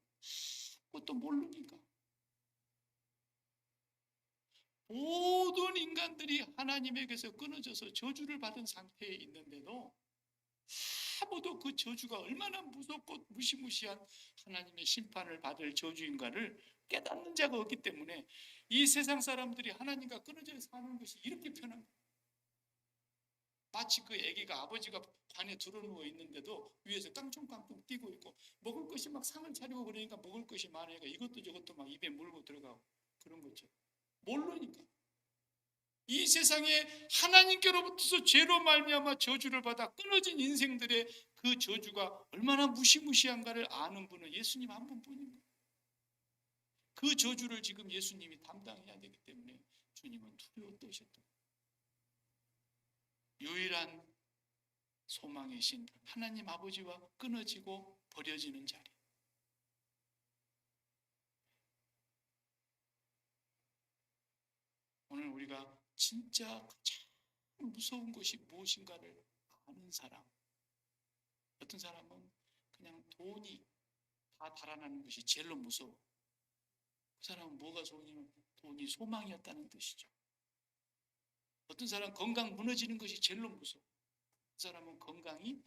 Speaker 1: 그것도 모르니까. 모든 인간들이 하나님에게서 끊어져서 저주를 받은 상태에 있는데도 아무도 그 저주가 얼마나 무섭고 무시무시한 하나님의 심판을 받을 저주인가를 깨닫는 자가 없기 때문에 이 세상 사람들이 하나님과 끊어져 사는 것이 이렇게 편한 거예요. 마치 그 아기가 아버지가 관에 들어누워 있는데도 위에서 깡총깡총 뛰고 있고 먹을 것이 막 상을 차리고 그러니까 먹을 것이 많으니까 이것도 저것도 막 입에 물고 들어가고 그런 거죠. 모르니까. 이 세상에 하나님께로부터 죄로 말미암아 저주를 받아 끊어진 인생들의 그 저주가 얼마나 무시무시한가를 아는 분은 예수님 한 분뿐입니다. 그 저주를 지금 예수님이 담당해야 되기 때문에 주님은 두려워 떠셨다. 유일한 소망이신 하나님 아버지와 끊어지고 버려지는 자리. 오늘 우리가 진짜 가장 무서운 것이 무엇인가를 아는 사람. 어떤 사람은 그냥 돈이 다 달아나는 것이 제일로 무서워. 그 사람은 뭐가 좋으냐면 돈이 소망이었다는 뜻이죠. 어떤 사람은 건강 무너지는 것이 제일로 무서워. 그 사람은 건강이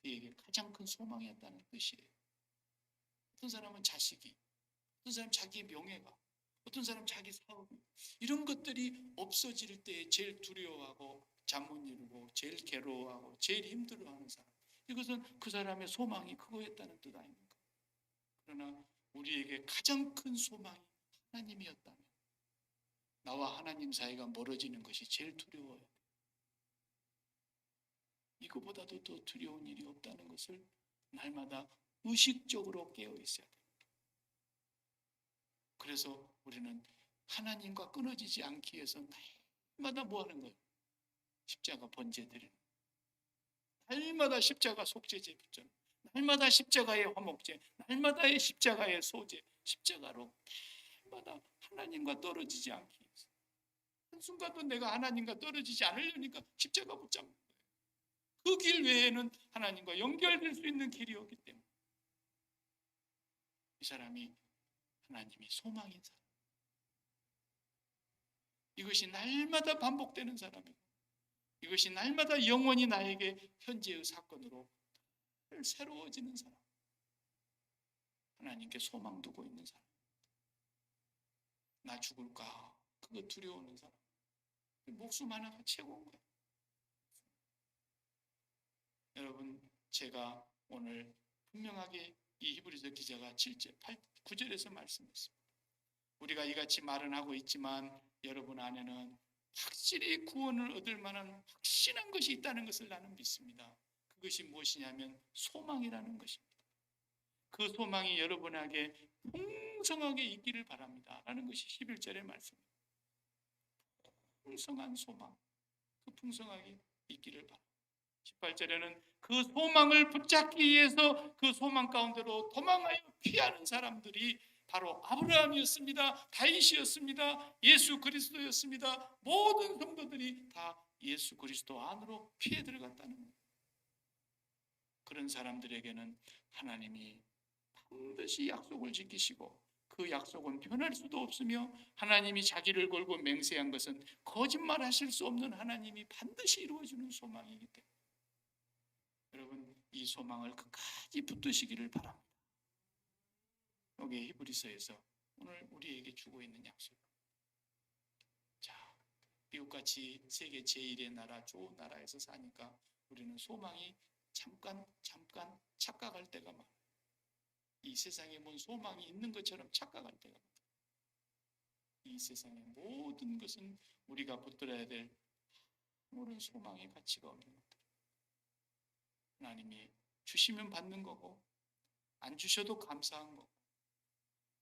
Speaker 1: 그에게 가장 큰 소망이었다는 뜻이에요. 어떤 사람은 자식이, 어떤 사람은 자기의 명예가, 어떤 사람은 자기 사업, 이런 것들이 없어질 때 제일 두려워하고 잠 못 이루고 제일 괴로워하고 제일 힘들어하는 사람. 이것은 그 사람의 소망이 그거였다는 뜻 아닙니까? 그러나 우리에게 가장 큰 소망이 하나님이었다면 나와 하나님 사이가 멀어지는 것이 제일 두려워요. 이거보다도 더 두려운 일이 없다는 것을 날마다 의식적으로 깨어 있어야 됩니다. 그래서 우리는 하나님과 끊어지지 않기 위해서 날마다 뭐 하는 거예요? 십자가 번제 드리는 거예요. 날마다 십자가 속죄제 붙잡는 거예요. 날마다 십자가의 화목제, 날마다의 십자가의 소제, 십자가로 날마다 하나님과 떨어지지 않기 위해서. 한순간도 내가 하나님과 떨어지지 않으려니까 십자가 붙잡는 거예요. 그 길 외에는 하나님과 연결될 수 있는 길이 없기 때문에 이 사람이 하나님이 소망인 사람. 이것이 날마다 반복되는 사람이고 이것이 날마다 영원히 나에게 현재의 사건으로 새로워지는 사람. 하나님께 소망 두고 있는 사람. 나 죽을까? 그거 두려워하는 사람. 목숨 하나가 최고인 거예요. 여러분, 제가 오늘 분명하게 이 히브리서 기자가 7절, 8, 9절에서 말씀했습니다. 우리가 이같이 말은 하고 있지만 여러분 안에는 확실히 구원을 얻을 만한 확신한 것이 있다는 것을 나는 믿습니다. 그것이 무엇이냐면 소망이라는 것입니다. 그 소망이 여러분에게 풍성하게 있기를 바랍니다 라는 것이 11절의 말씀입니다. 풍성한 소망, 그 풍성하게 있기를 바랍니다. 18절에는 그 소망을 붙잡기 위해서 그 소망 가운데로 도망하여 피하는 사람들이 바로 아브라함이었습니다. 다윗이었습니다. 예수 그리스도였습니다. 모든 성도들이 다 예수 그리스도 안으로 피해 들어갔다는 거예요. 그런 사람들에게는 하나님이 반드시 약속을 지키시고 그 약속은 변할 수도 없으며 하나님이 자기를 걸고 맹세한 것은 거짓말하실 수 없는 하나님이 반드시 이루어주는 소망이기 때문에 여러분 이 소망을 끝까지 붙드시기를 바랍니다. 여기 히브리서에서 오늘 우리에게 주고 있는 약속. 자, 미국같이 세계 제1의 나라, 좋은 나라에서 사니까 우리는 소망이 잠깐 착각할 때가 많아요. 이 세상에 뭔 소망이 있는 것처럼 착각할 때가 많아요. 이 세상의 모든 것은 우리가 붙들어야 될 아무런 소망의 가치가 없는 것들. 하나님이 주시면 받는 거고 안 주셔도 감사한 거고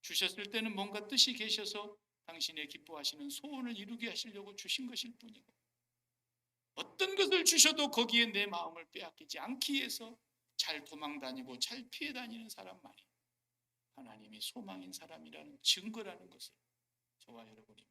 Speaker 1: 주셨을 때는 뭔가 뜻이 계셔서 당신의 기뻐하시는 소원을 이루게 하시려고 주신 것일 뿐이고 어떤 것을 주셔도 거기에 내 마음을 빼앗기지 않기 위해서 잘 도망다니고 잘 피해 다니는 사람만이 하나님이 소망인 사람이라는 증거라는 것을 저와 여러분이